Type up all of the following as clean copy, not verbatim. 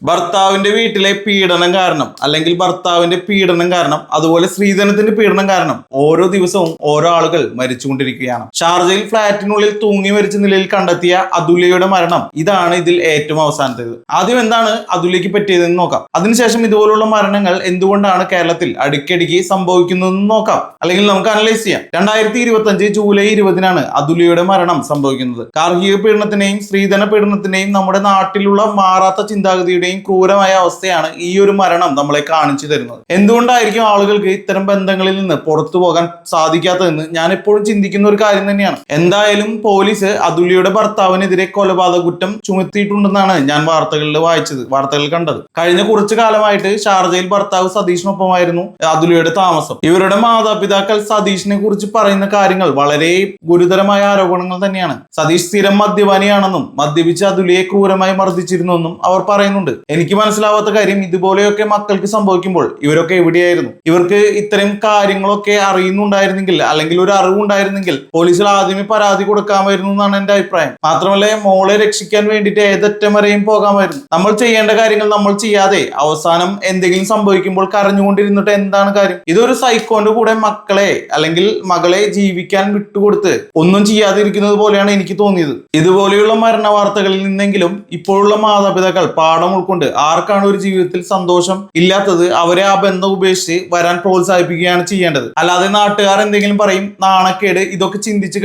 ഭർത്താവിന്റെ വീട്ടിലെ പീഡനം കാരണം അല്ലെങ്കിൽ ഭർത്താവിന്റെ പീഡനം കാരണം അതുപോലെ സ്ത്രീധനത്തിന്റെ പീഡനം കാരണം ഓരോ ദിവസവും ഓരോ ആളുകൾ മരിച്ചുകൊണ്ടിരിക്കുകയാണ്. ഷാർജയിൽ ഫ്ളാറ്റിനുള്ളിൽ തൂങ്ങി മരിച്ച നിലയിൽ കണ്ടെത്തിയ അതുല്യയുടെ മരണം ഇതാണ് ഇതിൽ ഏറ്റവും അവസാനത്തേത്. ആദ്യം എന്താണ് അതുല്യക്ക് പറ്റിയതെന്ന് നോക്കാം. അതിനുശേഷം ഇതുപോലുള്ള മരണങ്ങൾ എന്തുകൊണ്ടാണ് കേരളത്തിൽ അടിക്കടിക്ക് സംഭവിക്കുന്നതെന്ന് നോക്കാം, അല്ലെങ്കിൽ നമുക്ക് അനലൈസ് ചെയ്യാം. 2025 ജൂലൈ 20 അതുല്യയുടെ മരണം സംഭവിക്കുന്നത്. ഗാർഹിക പീഡനത്തിന്റെയും സ്ത്രീധന പീഡനത്തിന്റെയും നമ്മുടെ നാട്ടിലുള്ള മാറാത്ത ചിന്താഗതിയുടെ ക്രൂരമായ അവസ്ഥയാണ് ഈ ഒരു മരണം നമ്മളെ കാണിച്ചു തരുന്നത്. എന്തുകൊണ്ടായിരിക്കും ആളുകൾക്ക് ഇത്തരം ബന്ധങ്ങളിൽ നിന്ന് പുറത്തു പോകാൻ സാധിക്കാത്തതെന്ന് ഞാൻ എപ്പോഴും ചിന്തിക്കുന്ന ഒരു കാര്യം തന്നെയാണ്. എന്തായാലും പോലീസ് അതുല്യയുടെ ഭർത്താവിനെതിരെ കൊലപാതക കുറ്റം ചുമത്തിയിട്ടുണ്ടെന്നാണ് ഞാൻ വാർത്തകൾ കണ്ടത്. കഴിഞ്ഞ കുറച്ചു കാലമായിട്ട് ഷാർജയിൽ ഭർത്താവ് സതീഷിനൊപ്പമായിരുന്നു അതുല്യയുടെ താമസം. ഇവരുടെ മാതാപിതാക്കൾ സതീഷിനെ കുറിച്ച് പറയുന്ന കാര്യങ്ങൾ വളരെ ഗുരുതരമായ ആരോപണങ്ങൾ തന്നെയാണ്. സതീഷ് സ്ഥിരം മദ്യപാനിയാണെന്നും മദ്യപിച്ച് അതുല്യയെ ക്രൂരമായി മർദ്ദിച്ചിരുന്നെന്നും അവർ പറയുന്നുണ്ട്. എനിക്ക് മനസ്സിലാവാത്ത കാര്യം, ഇതുപോലെയൊക്കെ മക്കൾക്ക് സംഭവിക്കുമ്പോൾ ഇവരൊക്കെ എവിടെയായിരുന്നു? ഇവർക്ക് ഇത്തരം കാര്യങ്ങളൊക്കെ അറിയുന്നുണ്ടായിരുന്നെങ്കിൽ അല്ലെങ്കിൽ ഒരു അറിവുണ്ടായിരുന്നെങ്കിൽ പോലീസിൽ ആദ്യമേ പരാതി കൊടുക്കാമായിരുന്നു എന്നാണ് എന്റെ അഭിപ്രായം. മാത്രമല്ല, മോളെ രക്ഷിക്കാൻ വേണ്ടിയിട്ട് ഏതറ്റം വരെയും പോകാമായിരുന്നു. നമ്മൾ ചെയ്യേണ്ട കാര്യങ്ങൾ നമ്മൾ ചെയ്യാതെ അവസാനം എന്തെങ്കിലും സംഭവിക്കുമ്പോൾ കരഞ്ഞുകൊണ്ടിരുന്നിട്ട് എന്താണ് കാര്യം? ഇതൊരു സൈക്കോന്റെ കൂടെ മക്കളെ അല്ലെങ്കിൽ മകളെ ജീവിക്കാൻ വിട്ടുകൊടുത്ത് ഒന്നും ചെയ്യാതിരിക്കുന്നത് പോലെയാണ് എനിക്ക് തോന്നിയത്. ഇതുപോലെയുള്ള മരണ വാർത്തകളിൽ നിന്നെങ്കിലും ഇപ്പോഴുള്ള മാതാപിതാക്കൾ പാഠം കൊണ്ട് ആർക്കാണ് ഒരു ജീവിതത്തിൽ സന്തോഷം ഇല്ലാത്തത് അവരെ ആ ബന്ധം ഉപേക്ഷിച്ച് വരാൻ പ്രോത്സാഹിപ്പിക്കുകയാണ് ചെയ്യേണ്ടത്. അല്ലാതെ നാട്ടുകാർ എന്തെങ്കിലും പറയും, നാണക്കേട്, ഇതൊക്കെ ചിന്തിച്ചു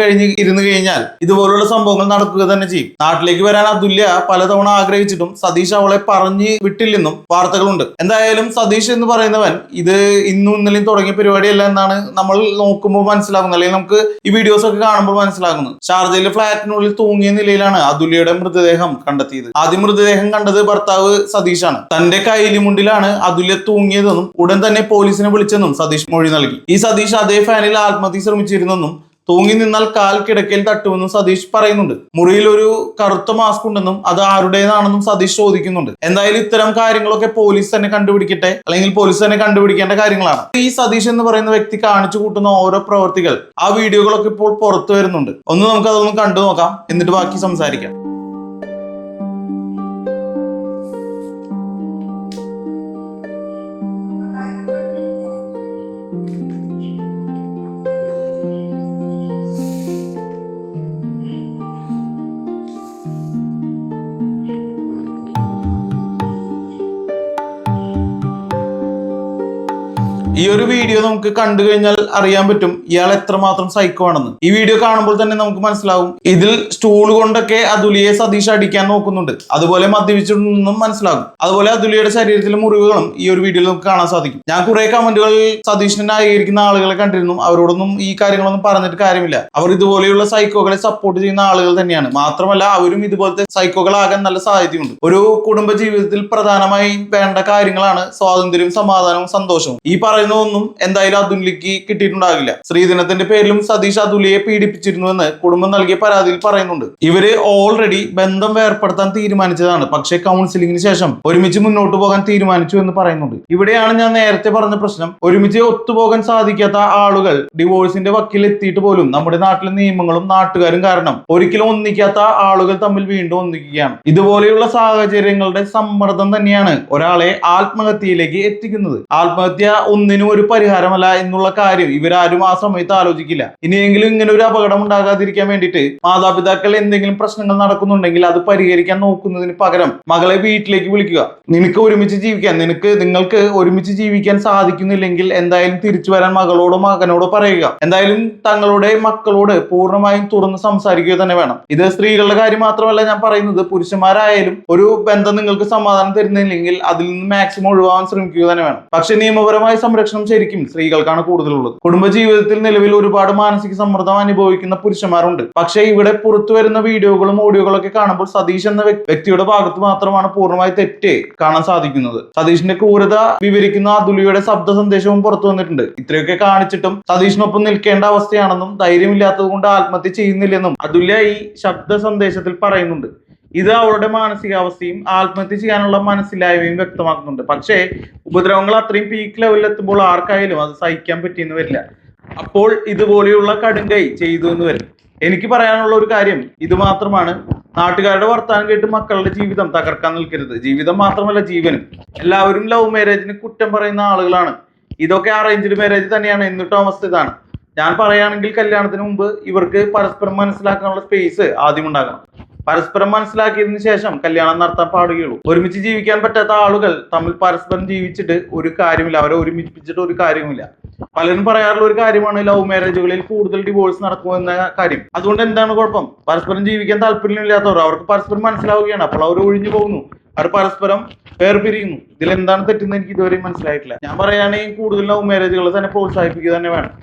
ഇരുന്നു കഴിഞ്ഞാൽ ഇതുപോലുള്ള സംഭവങ്ങൾ നടക്കുക തന്നെ ചെയ്യും. നാട്ടിലേക്ക് വരാൻ അതുല്യ പലതവണ ആഗ്രഹിച്ചിട്ടും സതീഷ് അവളെ പറഞ്ഞു വിട്ടില്ലെന്നും വാർത്തകളുണ്ട്. എന്തായാലും സതീഷ് എന്ന് പറയുന്നവൻ ഇത് ഇന്നും ഇന്നലെയും തുടങ്ങിയ പരിപാടിയല്ല എന്നാണ് നമ്മൾ നോക്കുമ്പോൾ മനസ്സിലാകുന്നത്, അല്ലെങ്കിൽ നമുക്ക് ഈ വീഡിയോസ് ഒക്കെ കാണുമ്പോൾ മനസ്സിലാകുന്നത്. ഷാർജയിലെ ഫ്ളാറ്റിനുള്ളിൽ തൂങ്ങിയ നിലയിലാണ് അതുല്യയുടെ മൃതദേഹം കണ്ടെത്തിയത്. ആദ്യം മൃതദേഹം കണ്ടത് ഭർത്താവ് സതീഷാണ്. തന്റെ കൈലിമുണ്ടിലാണ് അതുല്യ തൂങ്ങിയതെന്നും ഉടൻ തന്നെ പോലീസിനെ വിളിച്ചെന്നും സതീഷ് മൊഴി നൽകി. ഈ സതീഷ് അതേ ഫാനിൽ ആത്മഹത്യ ശ്രമിച്ചിരുന്നെന്നും തൂങ്ങി നിന്നാൽ കാൽ കിടക്കയിൽ തട്ടുമെന്നും സതീഷ് പറയുന്നുണ്ട്. മുറിയിൽ ഒരു കറുത്ത മാസ്ക് ഉണ്ടെന്നും അത് ആരുടേതാണെന്നും സതീഷ് ചോദിക്കുന്നുണ്ട്. എന്തായാലും ഇത്തരം കാര്യങ്ങളൊക്കെ പോലീസ് തന്നെ കണ്ടുപിടിക്കട്ടെ, അല്ലെങ്കിൽ പോലീസ് തന്നെ കണ്ടുപിടിക്കേണ്ട കാര്യങ്ങളാണ്. ഈ സതീഷ് എന്ന് പറയുന്ന വ്യക്തി കാണിച്ചു കൂട്ടുന്ന ഓരോ പ്രവർത്തികൾ, ആ വീഡിയോകളൊക്കെ ഇപ്പോൾ പുറത്തു വരുന്നുണ്ട്. നമുക്ക് അതൊന്ന് കണ്ടു നോക്കാം, എന്നിട്ട് ബാക്കി സംസാരിക്കാം. ഈ ഒരു വീഡിയോ നമുക്ക് കണ്ടു കഴിഞ്ഞാൽ അറിയാൻ പറ്റും ഇയാൾ എത്രമാത്രം സൈക്കോ ആണെന്ന്. ഈ വീഡിയോ കാണുമ്പോൾ തന്നെ നമുക്ക് മനസ്സിലാവും. ഇതിൽ സ്റ്റൂൾ കൊണ്ടൊക്കെ അതുല്യയെ സതീഷ് അടിക്കാൻ നോക്കുന്നുണ്ട്, അതുപോലെ മദ്യപിച്ചിട്ടുണ്ടെന്നും മനസ്സിലാകും. അതുപോലെ അതുല്യയുടെ ശരീരത്തിലെ മുറിവുകളും ഈ ഒരു വീഡിയോയിൽ നമുക്ക് കാണാൻ സാധിക്കും. ഞാൻ കുറെ കമന്റുകളിൽ സതീഷിനെ ന്യായീകരിക്കുന്ന ആളുകളെ കണ്ടിരുന്നു. അവരോടൊന്നും ഈ കാര്യങ്ങളൊന്നും പറഞ്ഞിട്ട് കാര്യമില്ല. അവർ ഇതുപോലെയുള്ള സൈക്കോകളെ സപ്പോർട്ട് ചെയ്യുന്ന ആളുകൾ തന്നെയാണ്. മാത്രമല്ല, അവരും ഇതുപോലത്തെ സൈക്കോകളാകാൻ നല്ല സാധ്യതയുണ്ട്. ഒരു കുടുംബ ജീവിതത്തിൽ പ്രധാനമായി വേണ്ട കാര്യങ്ങളാണ് സ്വാതന്ത്ര്യവും സമാധാനവും സന്തോഷവും. ഈ ഒന്നും എന്തായാലും അതുല്യക്ക് കിട്ടിയിട്ടുണ്ടാകില്ല. സ്ത്രീധനത്തിന്റെ പേരിലും സതീഷ് അതുല്യയെ പീഡിപ്പിച്ചിരുന്നുവെന്ന് കുടുംബം നൽകിയ പരാതിയിൽ പറയുന്നുണ്ട്. ഇവര് ഓൾറെഡി ബന്ധം വേർപ്പെടുത്താൻ തീരുമാനിച്ചതാണ്, പക്ഷേ കൗൺസിലിംഗിന് ശേഷം ഒരുമിച്ച് മുന്നോട്ട് പോകാൻ തീരുമാനിച്ചു എന്ന് പറയുന്നുണ്ട്. ഇവിടെയാണ് ഞാൻ നേരത്തെ പറഞ്ഞ പ്രശ്നം. ഒരുമിച്ച് ഒത്തുപോകാൻ സാധിക്കാത്ത ആളുകൾ ഡിവോഴ്സിന്റെ വക്കിൽ എത്തിയിട്ട് പോലും നമ്മുടെ നാട്ടിലെ നിയമങ്ങളും നാട്ടുകാരും കാരണം ഒരിക്കലും ഒന്നിക്കാത്ത ആളുകൾ തമ്മിൽ വീണ്ടും ഒന്നിക്കുകയാണ്. ഇതുപോലെയുള്ള സാഹചര്യങ്ങളുടെ സമ്മർദ്ദം തന്നെയാണ് ഒരാളെ ആത്മഹത്യയിലേക്ക് എത്തിക്കുന്നത്. ആത്മഹത്യ ഒന്നിനും ഒരു പരിഹാരമല്ല എന്നുള്ള കാര്യം ഇവരാരും ആ സമയത്ത് ആലോചിക്കില്ല. ഇനിയെങ്കിലും ഇങ്ങനെ ഒരു അപകടം ഉണ്ടാകാതിരിക്കാൻ വേണ്ടിയിട്ട് മാതാപിതാക്കൾ എന്തെങ്കിലും പ്രശ്നങ്ങൾ നടക്കുന്നുണ്ടെങ്കിൽ അത് പരിഹരിക്കാൻ നോക്കുന്നതിന് പകരം മകളെ വീട്ടിലേക്ക് വിളിക്കുക. നിങ്ങൾക്ക് ഒരുമിച്ച് ജീവിക്കാൻ സാധിക്കുന്നില്ലെങ്കിൽ എന്തായാലും തിരിച്ചു വരാൻ മകളോടോ മകനോടോ പറയുക. എന്തായാലും തങ്ങളുടെ മക്കളോട് പൂർണ്ണമായും തുറന്ന് സംസാരിക്കുക തന്നെ വേണം. ഇത് സ്ത്രീകളുടെ കാര്യം മാത്രമല്ല ഞാൻ പറയുന്നത്, പുരുഷന്മാരായാലും ഒരു ബന്ധം നിങ്ങൾക്ക് സമാധാനം തരുന്നില്ലെങ്കിൽ അതിൽ നിന്ന് മാക്സിമം ഒഴിവാക്കാൻ ശ്രമിക്കുക തന്നെ വേണം. പക്ഷെ നിയമപരമായ സംരക്ഷണം ശരിക്കും സ്ത്രീകൾക്കാണ് കൂടുതലുള്ളത്. കുടുംബജീവിതത്തിൽ നിലവിൽ ഒരുപാട് മാനസിക സമ്മർദ്ദം അനുഭവിക്കുന്ന പുരുഷന്മാരുണ്ട്. പക്ഷേ ഇവിടെ പുറത്തു വരുന്ന വീഡിയോകളും ഓഡിയോകളൊക്കെ കാണുമ്പോൾ സതീഷ് എന്ന വ്യക്തിയുടെ ഭാഗത്ത് മാത്രമാണ് പൂർണ്ണമായി തെറ്റ് കാണാൻ സാധിക്കുന്നത്. സതീഷിന്റെ ക്രൂരത വിവരിക്കുന്ന അതുല്യയുടെ ശബ്ദ സന്ദേശവും പുറത്തു വന്നിട്ടുണ്ട്. ഇത്രയൊക്കെ കാണിച്ചിട്ടും സതീഷിനൊപ്പം നിൽക്കേണ്ട അവസ്ഥയാണെന്നും ധൈര്യമില്ലാത്തത് കൊണ്ട് ആത്മഹത്യ ചെയ്യുന്നില്ലെന്നും അതുല്യ ഈ ശബ്ദ സന്ദേശത്തിൽ പറയുന്നുണ്ട്. ഇത് അവളുടെ മാനസികാവസ്ഥയും ആത്മഹത്യ ചെയ്യാനുള്ള മനസ്സിലായ്മയും വ്യക്തമാക്കുന്നുണ്ട്. പക്ഷേ ഉപദ്രവങ്ങൾ അത്രയും പീക്ക് ലെവലിൽ എത്തുമ്പോൾ ആർക്കായാലും അത് സഹിക്കാൻ പറ്റിയെന്ന് വരില്ല. അപ്പോൾ ഇതുപോലെയുള്ള കടുങ്കൈ ചെയ്തു എന്ന് വരും. എനിക്ക് പറയാനുള്ള ഒരു കാര്യം ഇത് മാത്രമാണ്. നാട്ടുകാരുടെ വർത്താനം കേട്ട് മക്കളുടെ ജീവിതം തകർക്കാൻ നിൽക്കരുത്. ജീവിതം മാത്രമല്ല, ജീവനും. എല്ലാവരും ലവ് മാരേജിന് കുറ്റം പറയുന്ന ആളുകളാണ്. ഇതൊക്കെ അറേഞ്ച്ഡ് മാരേജ് തന്നെയാണ്. എന്നിട്ടും അവസ്ഥ ഇതാണ്. ഞാൻ പറയുകയാണെങ്കിൽ കല്യാണത്തിന് മുമ്പ് ഇവർക്ക് പരസ്പരം മനസ്സിലാക്കാനുള്ള സ്പേസ് ആദ്യം ഉണ്ടാകണം. പരസ്പരം മനസ്സിലാക്കിയതിനു ശേഷം കല്യാണം നടത്താൻ പാടുകയുള്ളൂ. ഒരുമിച്ച് ജീവിക്കാൻ പറ്റാത്ത ആളുകൾ തമ്മിൽ പരസ്പരം ജീവിച്ചിട്ട് ഒരു കാര്യമില്ല, അവരെ ഒരുമിപ്പിച്ചിട്ട് ഒരു കാര്യമില്ല. പലരും പറയാറുള്ള ഒരു കാര്യമാണ് ലവ് മാരേജുകളിൽ കൂടുതൽ ഡിവോഴ്സ് നടക്കുമെന്ന കാര്യം. അതുകൊണ്ട് എന്താണ് കുഴപ്പം? പരസ്പരം ജീവിക്കാൻ താല്പര്യമില്ലാത്തവർ, അവർക്ക് പരസ്പരം മനസ്സിലാവുകയാണ്, അപ്പോൾ അവർ ഒഴിഞ്ഞു പോകുന്നു, അവർ പരസ്പരം വേർപിരിയുന്നു. ഇതിൽ എന്താണ് തെറ്റെന്ന് എനിക്ക് ഇതുവരെയും മനസ്സിലായിട്ടില്ല. ഞാൻ പറയുകയാണെങ്കിൽ കൂടുതൽ ലവ് മാരേജുകൾ തന്നെ പ്രോത്സാഹിപ്പിക്കുക തന്നെ വേണം.